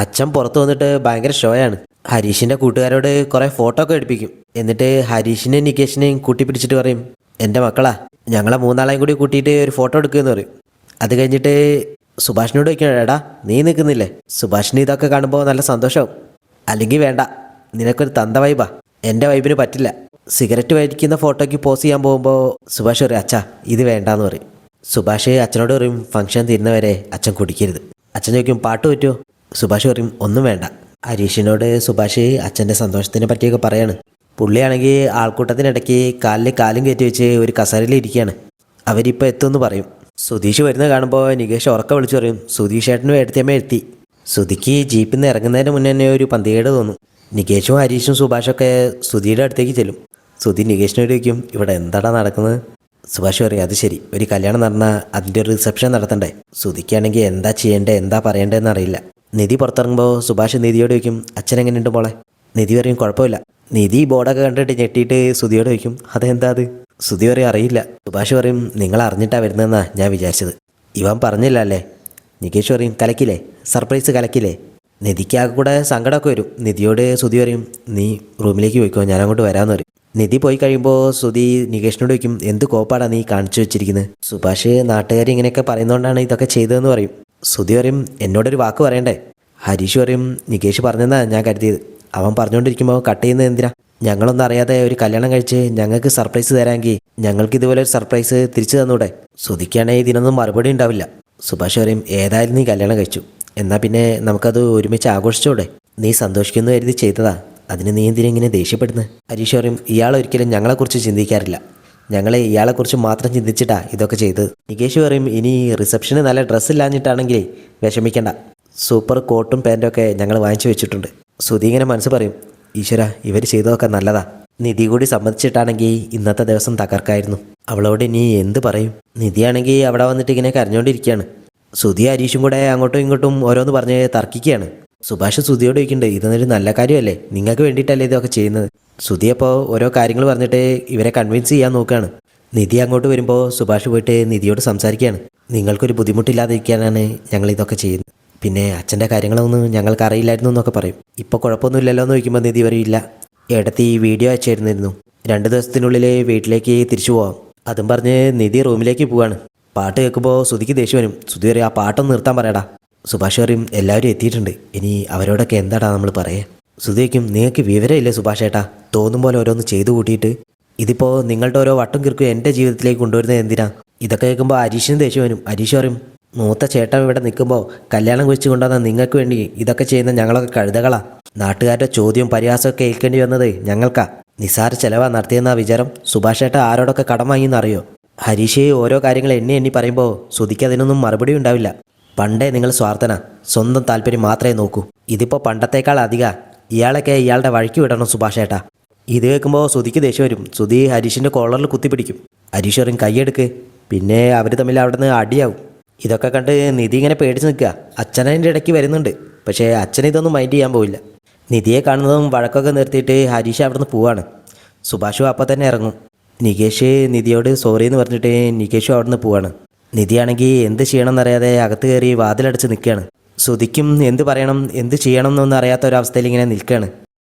അച്ഛൻ പുറത്തു വന്നിട്ട് ഭയങ്കര ഷോയാണ്. ഹരീഷിൻ്റെ കൂട്ടുകാരോട് കുറേ ഫോട്ടോ ഒക്കെ എടുപ്പിക്കും. എന്നിട്ട് ഹരീഷിനെയും നികേഷിനെയും കൂട്ടിപ്പിടിച്ചിട്ട് പറയും, എൻ്റെ മക്കളാ, ഞങ്ങളെ മൂന്നാളെയും കൂടി കൂട്ടിയിട്ട് ഒരു ഫോട്ടോ എടുക്കുമെന്ന് പറയും. അത് കഴിഞ്ഞിട്ട് സുഭാഷിനോട് ചോദിക്കണം, എടാ നീ നിൽക്കുന്നില്ലേ? സുഭാഷിന് ഇതൊക്കെ കാണുമ്പോൾ നല്ല സന്തോഷമാവും. അല്ലെങ്കിൽ വേണ്ട, നിനക്കൊരു തന്ത വൈബാ, എൻ്റെ വൈബിന് പറ്റില്ല. സിഗരറ്റ് വലിക്കുന്ന ഫോട്ടോയ്ക്ക് പോസ് ചെയ്യാൻ പോകുമ്പോൾ സുഭാഷ് പറയും, അച്ഛാ ഇത് വേണ്ടാന്ന് പറയും. സുഭാഷ് അച്ഛനോട് പറയും, ഫംഗ്ഷൻ തീരുന്നവരെ അച്ഛൻ കുടിക്കരുത്. അച്ഛൻ ചോദിക്കും, പാട്ട് പറ്റുമോ? സുഭാഷ് പറയും, ഒന്നും വേണ്ട. ഹരീഷിനോട് സുഭാഷ് അച്ഛൻ്റെ സന്തോഷത്തിനെ പറ്റിയൊക്കെ പറയാണ്. പുള്ളിയാണെങ്കിൽ ആൾക്കൂട്ടത്തിനിടയ്ക്ക് കാലിൽ കാലും കയറ്റി വെച്ച് ഒരു കസേരയിൽ ഇരിക്കുകയാണ്. അവരിപ്പോൾ എത്തുമെന്ന് പറയും. സുധീഷ് വരുന്നത് കാണുമ്പോൾ നികേഷ് ഉറക്കം വിളിച്ചു പറയും, സുധീഷ് ഏട്ടനും എടുത്തമ്മ എത്തി. സുധിക്ക് ജീപ്പിൽ നിന്ന് ഇറങ്ങുന്നതിന് മുന്നേ തന്നെ ഒരു പന്തികേട് തോന്നും. നികേഷും ഹരീഷും സുഭാഷൊക്കെ സുധിയുടെ അടുത്തേക്ക് ചെല്ലും. സുധി നികേഷിനോട് ചോദിക്കും, ഇവിടെ എന്താടാ നടക്കുന്നത്? സുഭാഷ് പറയും, അത് ശരി, ഒരു കല്യാണം നടന്നാൽ അതിൻ്റെ ഒരു റിസപ്ഷൻ നടത്തണ്ടേ? സുധിക്കാണെങ്കിൽ എന്താ ചെയ്യേണ്ടത് എന്താ പറയേണ്ടതെന്ന് അറിയില്ല. നിധി പുറത്തിറങ്ങുമ്പോൾ സുഭാഷ് നിധിയോട് ചോദിക്കും, അച്ഛൻ എങ്ങനെയുണ്ട് മോളെ? നിധി പറയും, കുഴപ്പമില്ല. നിധി ബോർഡൊക്കെ കണ്ടിട്ട് ഞെട്ടിയിട്ട് സുധിയോട് ചോദിക്കും, അതെന്താ അത്? സുധി പറയും, അറിയില്ല. സുഭാഷ് പറയും, നിങ്ങൾ അറിഞ്ഞിട്ടാണ് വരുന്നതെന്നാണ് ഞാൻ വിചാരിച്ചത്. ഇവൻ പറഞ്ഞില്ല അല്ലേ? നികേഷ് പറയും, കലക്കില്ലേ, സർപ്രൈസ് കലക്കില്ലേ? നിധിക്കാകെ കൂടെ സങ്കടമൊക്കെ വരും. നിധിയോട് സുധി പറയും, നീ റൂമിലേക്ക് പോയിക്കോ, ഞാൻ അങ്ങോട്ട് വരാമെന്ന് പറയും. നിധി പോയി കഴിയുമ്പോൾ സുധി നികേഷിനോട് ചോദിക്കും, എന്ത് കോപ്പാടാ നീ കാണിച്ചു വെച്ചിരിക്കുന്നത്? സുഭാഷ് നാട്ടുകാർ ഇങ്ങനെയൊക്കെ പറയുന്നതുകൊണ്ടാണ് ഇതൊക്കെ ചെയ്തതെന്ന് പറയും. സുധി പറയും, എന്നോടൊരു വാക്ക് പറയണ്ടേ? ഹരീഷ് പറയും, നികേഷ് പറഞ്ഞെന്നാണ് ഞാൻ കരുതിയത്. അവൻ പറഞ്ഞുകൊണ്ടിരിക്കുമ്പോൾ കട്ട് ചെയ്യുന്നത് എന്തിനാ? ഞങ്ങളൊന്നും അറിയാതെ ഒരു കല്യാണം കഴിച്ച് ഞങ്ങൾക്ക് സർപ്രൈസ് തരാമെങ്കിൽ ഞങ്ങൾക്ക് ഇതുപോലെ ഒരു സർപ്രൈസ് തിരിച്ചു തന്നൂടെ? സുധിക്കാണെങ്കിൽ ഇതിനൊന്നും മറുപടി ഉണ്ടാവില്ല. സുഭാഷ് പറയും, ഏതായാലും നീ കല്യാണം കഴിച്ചു, എന്നാൽ പിന്നെ നമുക്കത് ഒരുമിച്ച് ആഘോഷിച്ചോടെ? നീ സന്തോഷിക്കുന്നു കരുതി ചെയ്തതാ, അതിന് നീ എന്തിനെങ്ങനെ ദേഷ്യപ്പെടുന്നത്? ഹരീഷ് പറയും, ഇയാളൊരിക്കലും ഞങ്ങളെക്കുറിച്ച് ചിന്തിക്കാറില്ല, ഞങ്ങളെ ഇയാളെക്കുറിച്ച് മാത്രം ചിന്തിച്ചിട്ടാ ഇതൊക്കെ ചെയ്തത്. നികേഷ് പറയും, ഇനി റിസപ്ഷന് നല്ല ഡ്രസ്സ് ഇല്ലാഞ്ഞിട്ടാണെങ്കിൽ വിഷമിക്കണ്ട, സൂപ്പർ കോട്ടും പാൻറ്റും ഒക്കെ ഞങ്ങൾ വാങ്ങിച്ചു വെച്ചിട്ടുണ്ട്. സുധി ഇങ്ങനെ മനസ്സ് പറയും, ഈശ്വര, ഇവർ ചെയ്തതൊക്കെ നല്ലതാ. നിധി കൂടി സമ്മതിച്ചിട്ടാണെങ്കിൽ ഇന്നത്തെ ദിവസം തകർക്കായിരുന്നു. അവളോട് ഇനി എന്ത് പറയും? നിധിയാണെങ്കിൽ അവിടെ വന്നിട്ട് ഇങ്ങനെ കരഞ്ഞുകൊണ്ടിരിക്കുകയാണ്. സുധി ഹരീഷും കൂടെ അങ്ങോട്ടും ഇങ്ങോട്ടും ഓരോന്ന് പറഞ്ഞ് തർക്കിക്കുകയാണ്. സുഭാഷ് സുധിയോട് ചോദിക്കുന്നുണ്ട്, ഇതൊന്നൊരു നല്ല കാര്യമല്ലേ? നിങ്ങൾക്ക് വേണ്ടിയിട്ടല്ലേ ഇതൊക്കെ ചെയ്യുന്നത്? സുധി അപ്പോൾ ഓരോ കാര്യങ്ങൾ പറഞ്ഞിട്ട് ഇവരെ കൺവിൻസ് ചെയ്യാൻ നോക്കുകയാണ്. നിധി അങ്ങോട്ട് വരുമ്പോൾ സുഭാഷ് പോയിട്ട് നിധിയോട് സംസാരിക്കുകയാണ്. നിങ്ങൾക്കൊരു ബുദ്ധിമുട്ടില്ലാതിരിക്കാനാണ് ഞങ്ങൾ ഇതൊക്കെ ചെയ്യുന്നത്. പിന്നെ അച്ഛൻ്റെ കാര്യങ്ങളൊന്നും ഞങ്ങൾക്ക് അറിയില്ലായിരുന്നു എന്നൊക്കെ പറയും. ഇപ്പോൾ കുഴപ്പമൊന്നുമില്ലല്ലോ എന്ന് ചോദിക്കുമ്പോൾ നിധി പറയില്ല, ഇടത്ത് ഈ വീഡിയോ അയച്ചായിരുന്നിരുന്നു, 2 ദിവസത്തിനുള്ളിൽ വീട്ടിലേക്ക് തിരിച്ചു പോവാം. അതും പറഞ്ഞ് നിധി റൂമിലേക്ക് പോവാണ്. പാട്ട് കേൾക്കുമ്പോൾ സുധിക്ക് ദേഷ്യം വരും. സുധി പറയും, ആ പാട്ടൊന്ന് നിർത്താൻ പറയടാ. സുഭാഷ് പറയും, എല്ലാവരും എത്തിയിട്ടുണ്ട്, ഇനി അവരോടൊക്കെ എന്താടാ നമ്മൾ പറയുക? സുധി വയ്ക്കും, നിങ്ങൾക്ക് വിവരമില്ലേ സുഭാഷ് ഏട്ടാ, തോന്നും പോലെ ഓരോന്ന് ചെയ്തു കൂട്ടിയിട്ട് ഇതിപ്പോൾ നിങ്ങളുടെ ഓരോ വട്ടം കിറുക്കും എൻ്റെ ജീവിതത്തിലേക്ക് കൊണ്ടുവരുന്നത് എന്തിനാ? ഇതൊക്കെ കേൾക്കുമ്പോൾ ഹരീഷിന് ദേഷ്യം വരും. ഹരീഷ് പറയും, മൂത്ത ചേട്ടൻ ഇവിടെ നിൽക്കുമ്പോൾ കല്യാണം കുറിച്ച് കൊണ്ടുവന്ന നിങ്ങൾക്ക് വേണ്ടി ഇതൊക്കെ ചെയ്യുന്ന ഞങ്ങളൊക്കെ കഴുതകളാ. നാട്ടുകാരുടെ ചോദ്യവും പരിഹാസമൊക്കെ ഏൽക്കേണ്ടി വന്നത് ഞങ്ങൾക്കാ. നിസാര ചെലവാ നടത്തിയെന്നാ വിചാരം? സുഭാഷ് ഏട്ട ആരോടൊക്കെ കടം വാങ്ങിയെന്നറിയോ? ഹരീഷ് ഓരോ കാര്യങ്ങൾ എണ്ണി പറയുമ്പോൾ സുധിക്ക് അതിനൊന്നും മറുപടി ഉണ്ടാവില്ല. പണ്ടേ നിങ്ങൾ സ്വാർത്ഥന, സ്വന്തം താല്പര്യം മാത്രമേ നോക്കൂ. ഇതിപ്പോൾ പണ്ടത്തേക്കാൾ അധികം ഇയാളൊക്കെ ഇയാളുടെ വഴിക്ക് വിടണം സുഭാഷ് ഏട്ടാ. ഇത് കേൾക്കുമ്പോൾ സുധിക്ക് ദേഷ്യം വരും. സുധി ഹരീഷിൻ്റെ കോളറിൽ കുത്തിപ്പിടിക്കും. ഹരീഷ് പറയും, കൈയെടുക്ക്. പിന്നെ അവർ തമ്മിൽ അവിടെ നിന്ന് അടിയാവും. ഇതൊക്കെ കണ്ട് നിധി ഇങ്ങനെ പേടിച്ച് നിൽക്കുക. അച്ഛനതിൻ്റെ ഇടയ്ക്ക് വരുന്നുണ്ട്, പക്ഷേ അച്ഛൻ ഇതൊന്നും മൈൻഡ് ചെയ്യാൻ പോവില്ല. നിധിയെ കാണുന്നതും വഴക്കൊക്കെ നിർത്തിയിട്ട് ഹരീഷ് അവിടെ നിന്ന് പോവാണ്. സുഭാഷും അപ്പം തന്നെ ഇറങ്ങും. നികേഷ് നിധിയോട് സോറി എന്ന് പറഞ്ഞിട്ട് നികേഷും അവിടെ നിന്ന് പോവാണ്. നിധിയാണെങ്കിൽ എന്ത് ചെയ്യണം എന്നറിയാതെ അകത്ത് കയറി വാതിലടച്ച് നിൽക്കുകയാണ്. സുധിക്കും എന്ത് പറയണം എന്ത് ചെയ്യണം എന്നൊന്നും അറിയാത്ത ഒരവസ്ഥയിൽ ഇങ്ങനെ നിൽക്കുകയാണ്.